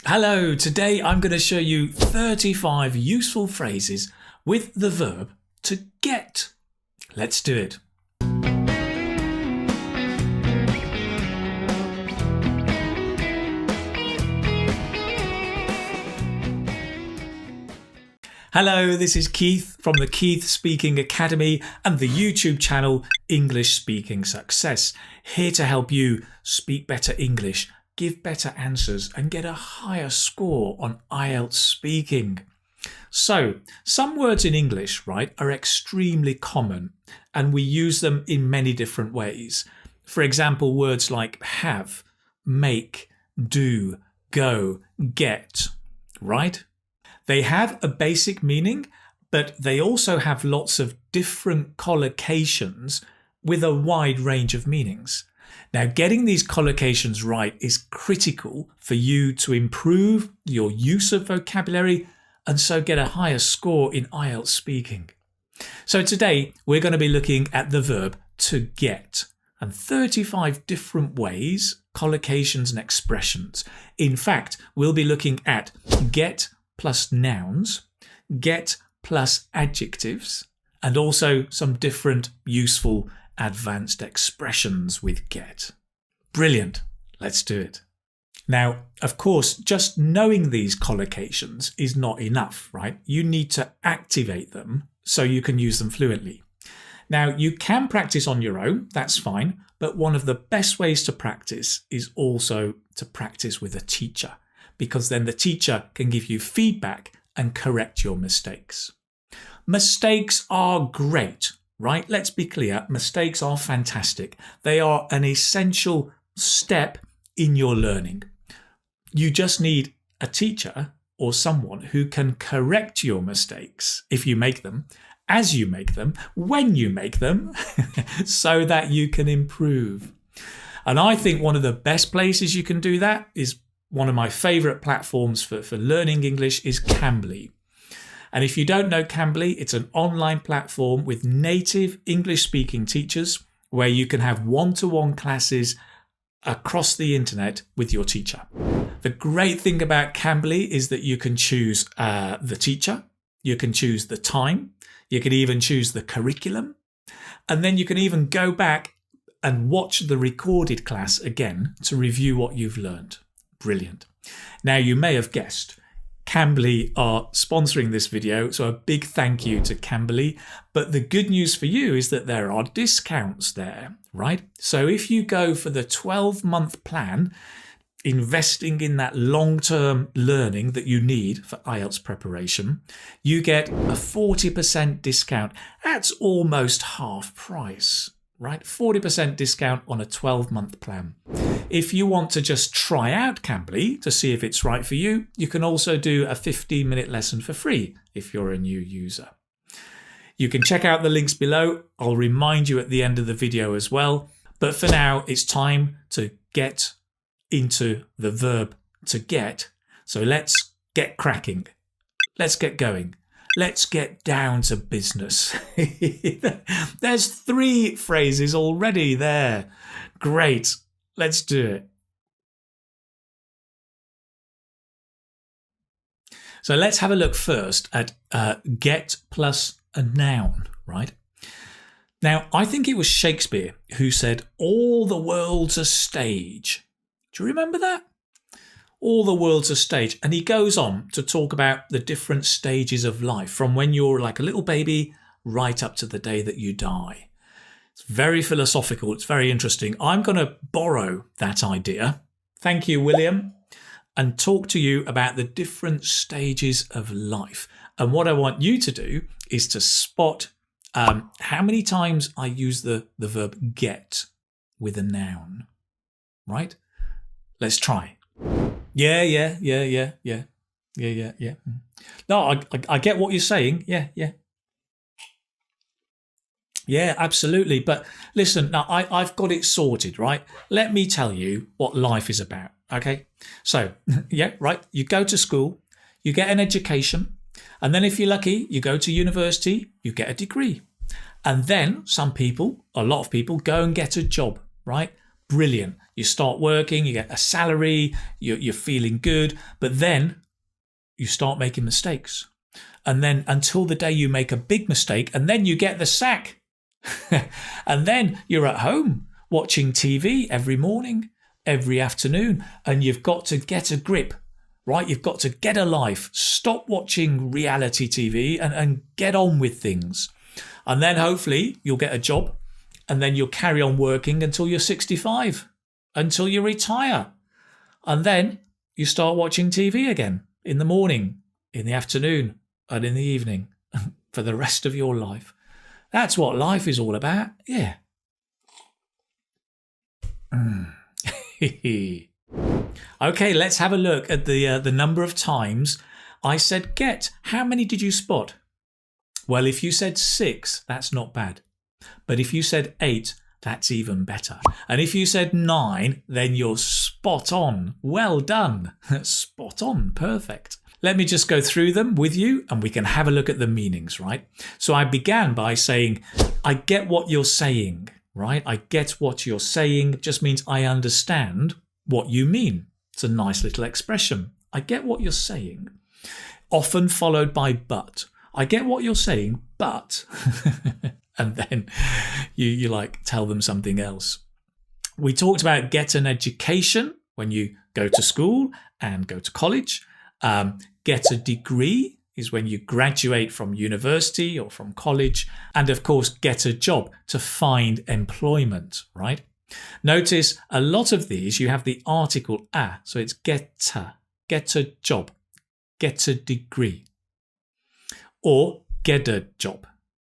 Hello, today I'm going to show you 35 useful phrases with the verb to get. Let's do it. Hello, this is Keith from the Keith Speaking Academy and the YouTube channel English Speaking Success, here to help you speak better English, give better answers and get a higher score on IELTS speaking. So, some words in English, right, are extremely common and we use them in many different ways. For example, words like have, make, do, go, get, right? They have a basic meaning, but they also have lots of different collocations with a wide range of meanings. Now, getting these collocations right is critical for you to improve your use of vocabulary and so get a higher score in IELTS speaking. So today we're going to be looking at the verb to get and 35 different ways, collocations and expressions. In fact, we'll be looking at get plus nouns, get plus adjectives, and also some different useful advanced expressions with get. Brilliant. Let's do it. Now, of course, just knowing these collocations is not enough, right? You need to activate them so you can use them fluently. Now, you can practice on your own, that's fine, but one of the best ways to practice is also to practice with a teacher, because then the teacher can give you feedback and correct your mistakes. Mistakes are great, right? Let's be clear, mistakes are fantastic. They are an essential step in your learning. You just need a teacher or someone who can correct your mistakes if you make them, as you make them, when you make them, so that you can improve. And I think one of the best places you can do that is one of my favourite platforms for learning English is Cambly. And if you don't know Cambly, it's an online platform with native English speaking teachers where you can have one-to-one classes across the internet with your teacher. The great thing about Cambly is that you can choose the teacher, you can choose the time, you can even choose the curriculum, and then you can even go back and watch the recorded class again to review what you've learned. Brilliant. Now, you may have guessed, Cambly are sponsoring this video, so a big thank you to Cambly. But the good news for you is that there are discounts there, right? So if you go for the 12-month plan, investing in that long-term learning that you need for IELTS preparation, you get a 40% discount. That's almost half price, right? 40% discount on a 12-month plan. If you want to just try out Cambly to see if it's right for you, you can also do a 15-minute lesson for free if you're a new user. You can check out the links below. I'll remind you at the end of the video as well. But for now, it's time to get into the verb to get. So let's get cracking. Let's get going. Let's get down to business. There's 3 phrases already there. Great. Let's do it. So let's have a look first at get plus a noun, right? Now, I think it was Shakespeare who said, all the world's a stage. Do you remember that? All the world's a stage. And he goes on to talk about the different stages of life, from when you're like a little baby right up to the day that you die. It's very philosophical. It's very interesting. I'm going to borrow that idea. Thank you, William. And talk to you about the different stages of life. And what I want you to do is to spot how many times I use the verb get with a noun, right? Let's try. Yeah. No, I get what you're saying. Yeah. Yeah, absolutely. But listen, now I've got it sorted, right? Let me tell you what life is about, okay? So, yeah, right. You go to school, you get an education, and then if you're lucky, you go to university, you get a degree. And then some people, a lot of people, go and get a job, right? Brilliant. You start working, you get a salary, you're feeling good, but then you start making mistakes. And then until the day you make a big mistake, and then you get the sack. And then you're at home watching TV every morning, every afternoon, and you've got to get a grip, right? You've got to get a life. Stop watching reality TV and get on with things. And then hopefully you'll get a job, and then you'll carry on working until you're 65, until you retire. And then you start watching TV again in the morning, in the afternoon, and in the evening for the rest of your life. That's what life is all about. Yeah. Okay, let's have a look at the number of times I said get. How many did you spot? Well, if you said 6, that's not bad. But if you said 8, that's even better. And if you said 9, then you're spot on. Well done. Spot on. Perfect. Let me just go through them with you and we can have a look at the meanings, right? So I began by saying, I get what you're saying, right? I get what you're saying. It just means I understand what you mean. It's a nice little expression. I get what you're saying. Often followed by but. I get what you're saying, but... and then you like tell them something else. We talked about get an education when you go to school and go to college. Get a degree is when you graduate from university or from college. And of course, get a job, to find employment, right? Notice a lot of these, you have the article a, so it's get a job, get a degree, or get a job,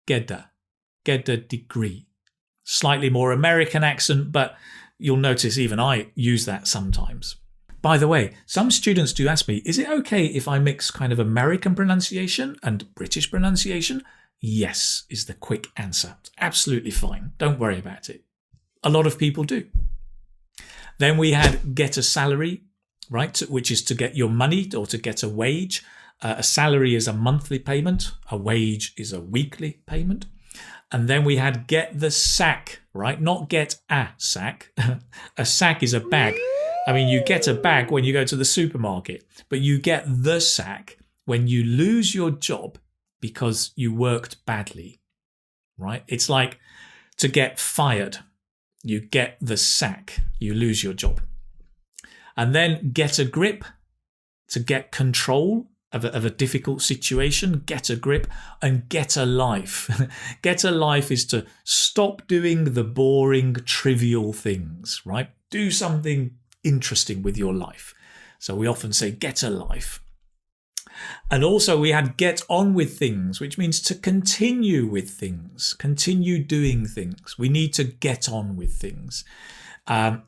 get a degree. Slightly more American accent, but you'll notice even I use that sometimes. By the way, some students do ask me, is it okay if I mix kind of American pronunciation and British pronunciation? Yes, is the quick answer. It's absolutely fine. Don't worry about it. A lot of people do. Then we had get a salary, right, which is to get your money or to get a wage. A salary is a monthly payment. A wage is a weekly payment. And then we had get the sack, right? Not get a sack. A sack is a bag. I mean, you get a bag when you go to the supermarket, but you get the sack when you lose your job because you worked badly, right? It's like to get fired. You get the sack, you lose your job. And then get a grip, to get control of a difficult situation, get a grip, and get a life. Get a life is to stop doing the boring, trivial things, right? Do something interesting with your life. So we often say get a life. And also we had get on with things, which means to continue with things, continue doing things. We need to get on with things.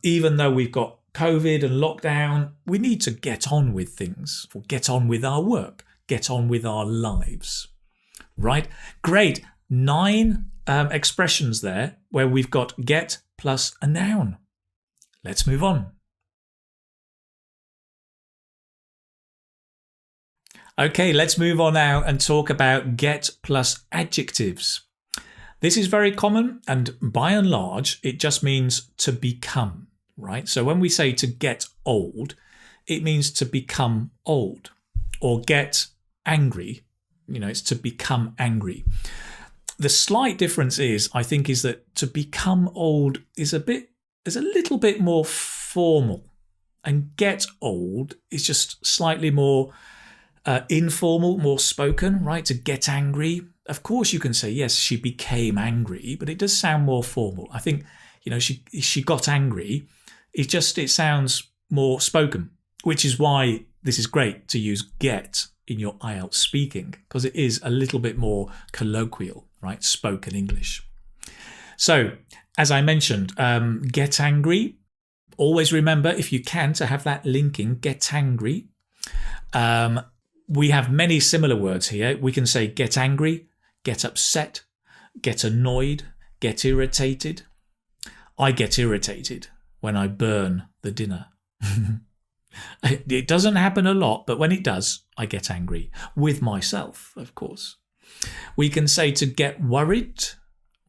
Even though we've got COVID and lockdown, we need to get on with things, or get on with our work, get on with our lives, right? Great. 9 expressions there where we've got get plus a noun. Let's move on. Okay, let's move on now and talk about get plus adjectives. This is very common, and by and large, it just means to become, right? So when we say to get old, it means to become old. Or get angry, it's to become angry. The slight difference is, I think, is that to become old is a little bit more formal, and get old is just slightly more informal, more spoken, right? To get angry. Of course, you can say, yes, she became angry, but it does sound more formal. I think, she got angry. It sounds more spoken, which is why this is great to use get in your IELTS speaking, because it is a little bit more colloquial, right? Spoken English. So, as I mentioned, get angry. Always remember, if you can, to have that linking, get angry. We have many similar words here. We can say get angry, get upset, get annoyed, get irritated. I get irritated when I burn the dinner. It doesn't happen a lot, but when it does, I get angry. With myself, of course. We can say to get worried,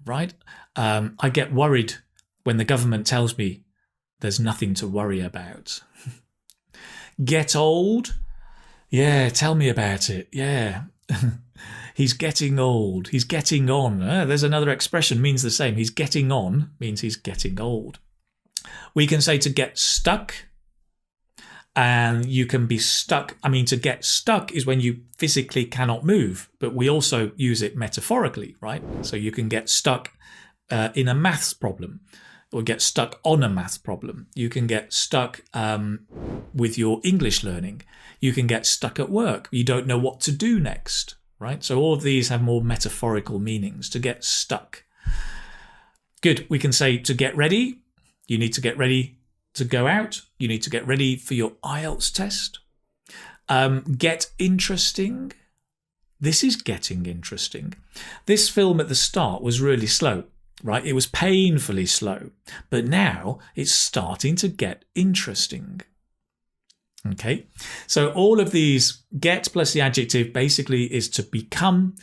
right? I get worried when the government tells me there's nothing to worry about. Get old? Yeah, tell me about it. Yeah. He's getting old. He's getting on. There's another expression, means the same. He's getting on means he's getting old. We can say to get stuck. And you can be stuck. I mean, to get stuck is when you physically cannot move, but we also use it metaphorically, right? So you can get stuck in a maths problem, or get stuck on a maths problem. You can get stuck with your English learning. You can get stuck at work. You don't know what to do next, right? So all of these have more metaphorical meanings. To get stuck. Good. We can say to get ready. You need to get ready to go out. You need to get ready for your IELTS test. Get interesting. This is getting interesting. This film at the start was really slow, right? It was painfully slow, but now it's starting to get interesting. Okay, so all of these, get plus the adjective basically is to become.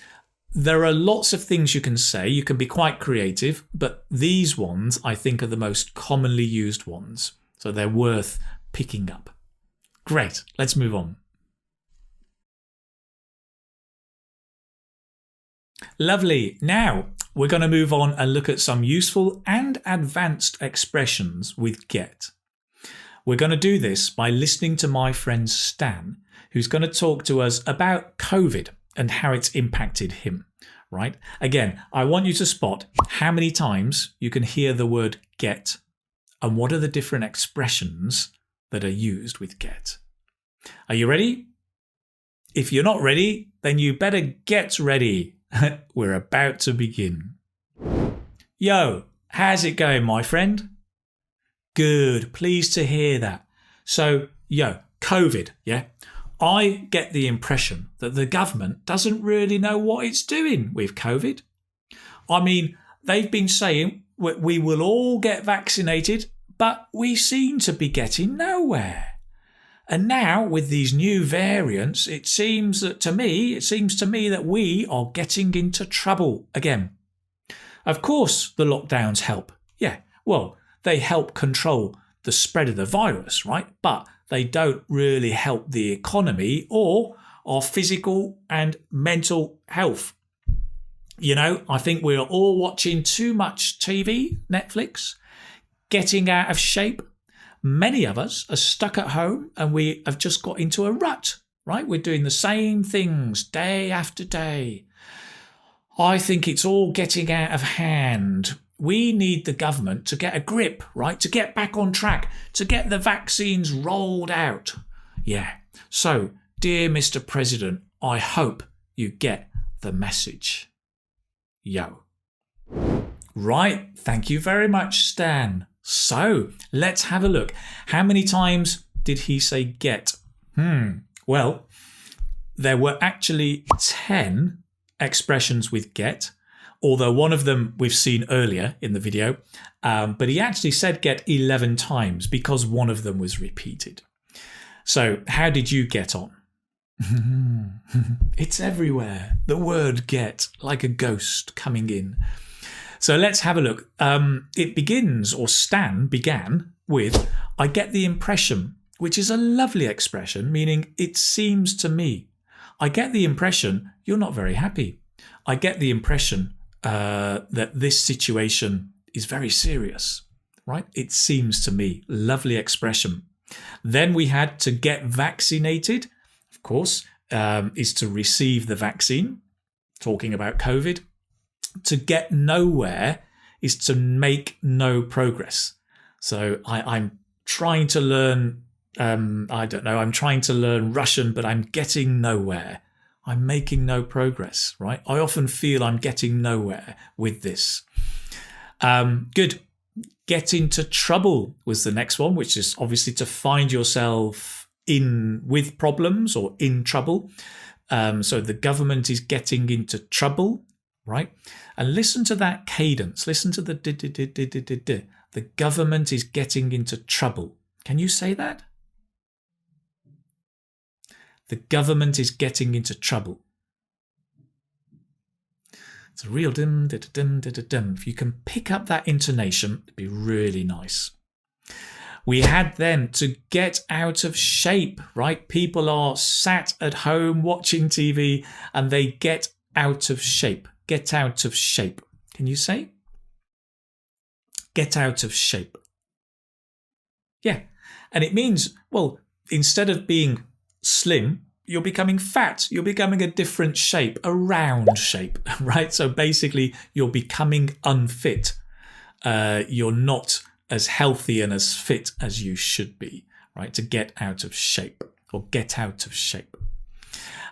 There are lots of things you can say. You can be quite creative, but these ones I think are the most commonly used ones. So they're worth picking up. Great, let's move on. Lovely. Now we're going to move on and look at some useful and advanced expressions with get. We're going to do this by listening to my friend Stan, who's going to talk to us about COVID and how it's impacted him, right? Again, I want you to spot how many times you can hear the word get and what are the different expressions that are used with get. Are you ready? If you're not ready, then you better get ready. We're about to begin. Yo, how's it going, my friend? Good, pleased to hear that. So, COVID, yeah? I get the impression that the government doesn't really know what it's doing with COVID. I mean, they've been saying we will all get vaccinated, but we seem to be getting nowhere. And now with these new variants, it seems to me that we are getting into trouble again. Of course, the lockdowns help. Yeah, well, they help control the spread of the virus, right? But they don't really help the economy or our physical and mental health. You know, I think we're all watching too much TV, Netflix, getting out of shape. Many of us are stuck at home and we have just got into a rut, right? We're doing the same things day after day. I think it's all getting out of hand. We need the government to get a grip, right? To get back on track, to get the vaccines rolled out. Yeah. So, dear Mr. President, I hope you get the message. Yo. Right. Thank you very much, Stan. So, let's have a look. How many times did he say get? Well, there were actually 10 expressions with get, although one of them we've seen earlier in the video, but he actually said get 11 times because one of them was repeated. So how did you get on? It's everywhere. The word get, like a ghost coming in. So let's have a look. It begins, or Stan began with, I get the impression, which is a lovely expression, meaning it seems to me. I get the impression you're not very happy. I get the impression that this situation is very serious, right? It seems to me. Lovely expression. Then we had to get vaccinated, of course, is to receive the vaccine, talking about COVID. To get nowhere is to make no progress. So I'm trying to learn, I'm trying to learn Russian, but I'm getting nowhere. I'm making no progress, right? I often feel I'm getting nowhere with this. Good. Get into trouble was the next one, which is obviously to find yourself with problems or in trouble. So the government is getting into trouble, right? And listen to that cadence. Listen to the d. The government is getting into trouble. Can you say that? The government is getting into trouble. It's a real dim, dim, dim, dim, dim. If you can pick up that intonation, it'd be really nice. We had then to get out of shape, right? People are sat at home watching TV and they get out of shape. Get out of shape. Can you say? Get out of shape. Yeah. And it means, well, instead of being slim, you're becoming fat. You're becoming a different shape, a round shape, right? So basically, you're becoming unfit. You're not as healthy and as fit as you should be, right? To get out of shape or get out of shape.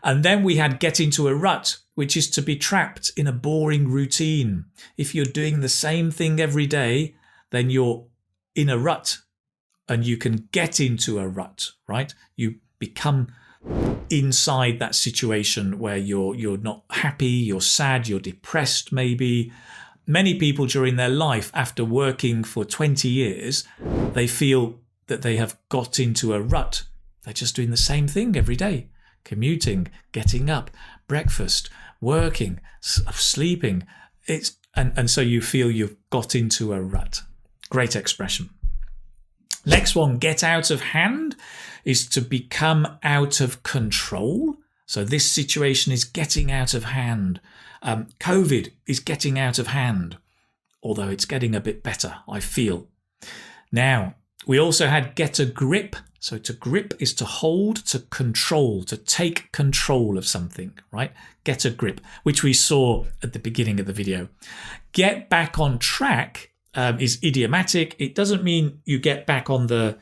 And then we had get into a rut, which is to be trapped in a boring routine. If you're doing the same thing every day, then you're in a rut and you can get into a rut, right? You become inside that situation where you're not happy, you're sad, you're depressed maybe. Many people during their life, after working for 20 years, they feel that they have got into a rut. They're just doing the same thing every day. Commuting, getting up, breakfast, working, sleeping. And so you feel you've got into a rut. Great expression. Next one, get out of hand, is to become out of control. So this situation is getting out of hand. COVID is getting out of hand, although it's getting a bit better, I feel. Now, we also had get a grip. So to grip is to hold, to control, to take control of something, right? Get a grip, which we saw at the beginning of the video. Get back on track is idiomatic. It doesn't mean you get back on the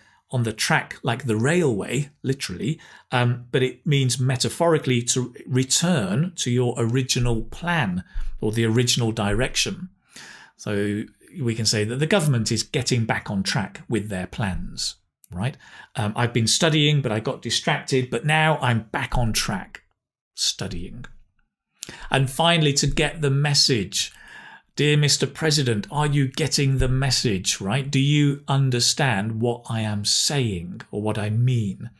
track like the railway, literally, but it means metaphorically to return to your original plan or the original direction. So we can say that the government is getting back on track with their plans, right? I've been studying, but I got distracted, but now I'm back on track studying. And finally, to get the message. Dear Mr. President, are you getting the message, right? Do you understand what I am saying or what I mean?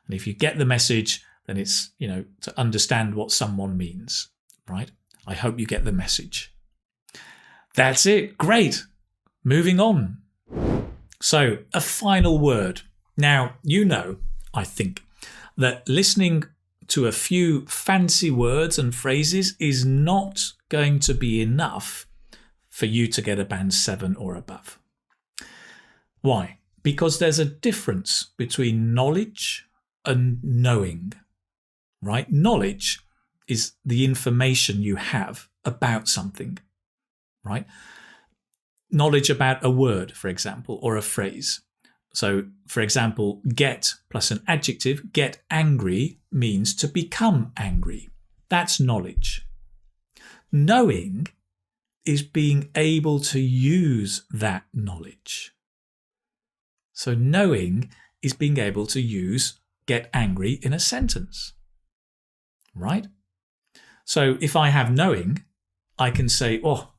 And if you get the message, then it's, to understand what someone means, right? I hope you get the message. That's it. Great. Moving on. So a final word. Now, I think, that listening to a few fancy words and phrases is not going to be enough for you to get a band 7 or above. Why? Because there's a difference between knowledge and knowing, right? Knowledge is the information you have about something, right? Knowledge about a word, for example, or a phrase. So, for example, get plus an adjective, get angry, means to become angry. That's knowledge. Knowing is being able to use that knowledge. So knowing is being able to use get angry in a sentence, right? So if I have knowing, I can say, oh,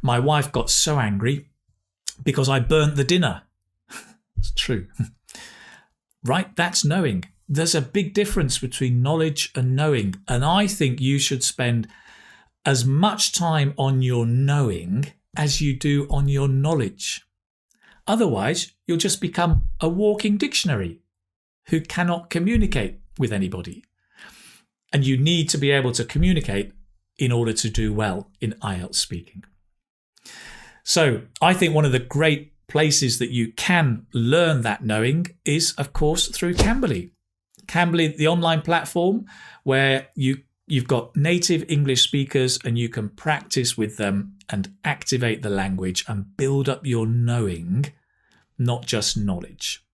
my wife got so angry because I burnt the dinner. It's true. Right? That's knowing. There's a big difference between knowledge and knowing. And I think you should spend as much time on your knowing as you do on your knowledge. Otherwise, you'll just become a walking dictionary who cannot communicate with anybody. And you need to be able to communicate in order to do well in IELTS speaking. So I think one of the great places that you can learn that knowing is, of course, through Cambly. Cambly, the online platform where you've got native English speakers and you can practice with them and activate the language and build up your knowing, not just knowledge.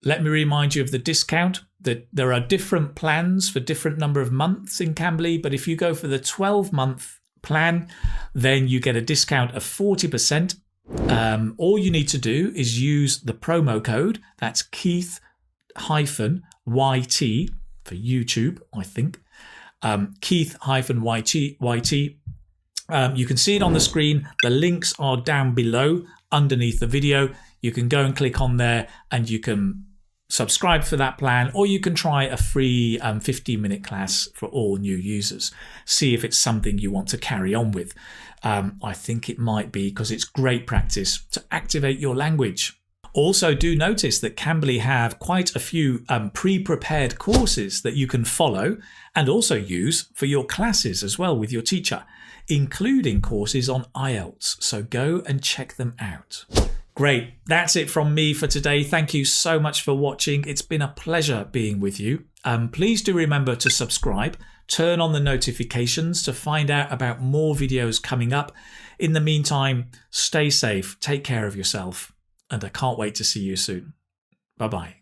Let me remind you of the discount, that there are different plans for different number of months in Cambly, but if you go for the 12-month plan, then you get a discount of 40%. All you need to do is use the promo code, that's Keith-YT for YouTube, I think. Keith-YT. You can see it on the screen. The links are down below underneath the video. You can go and click on there and you can subscribe for that plan, or you can try a free 15-minute class for all new users. See if it's something you want to carry on with. I think it might be, because it's great practice to activate your language. Also, do notice that Cambly have quite a few pre-prepared courses that you can follow and also use for your classes as well with your teacher, including courses on IELTS. So go and check them out. Great. That's it from me for today. Thank you so much for watching. It's been a pleasure being with you. Please do remember to subscribe, turn on the notifications to find out about more videos coming up. In the meantime, stay safe, take care of yourself, and I can't wait to see you soon. Bye-bye.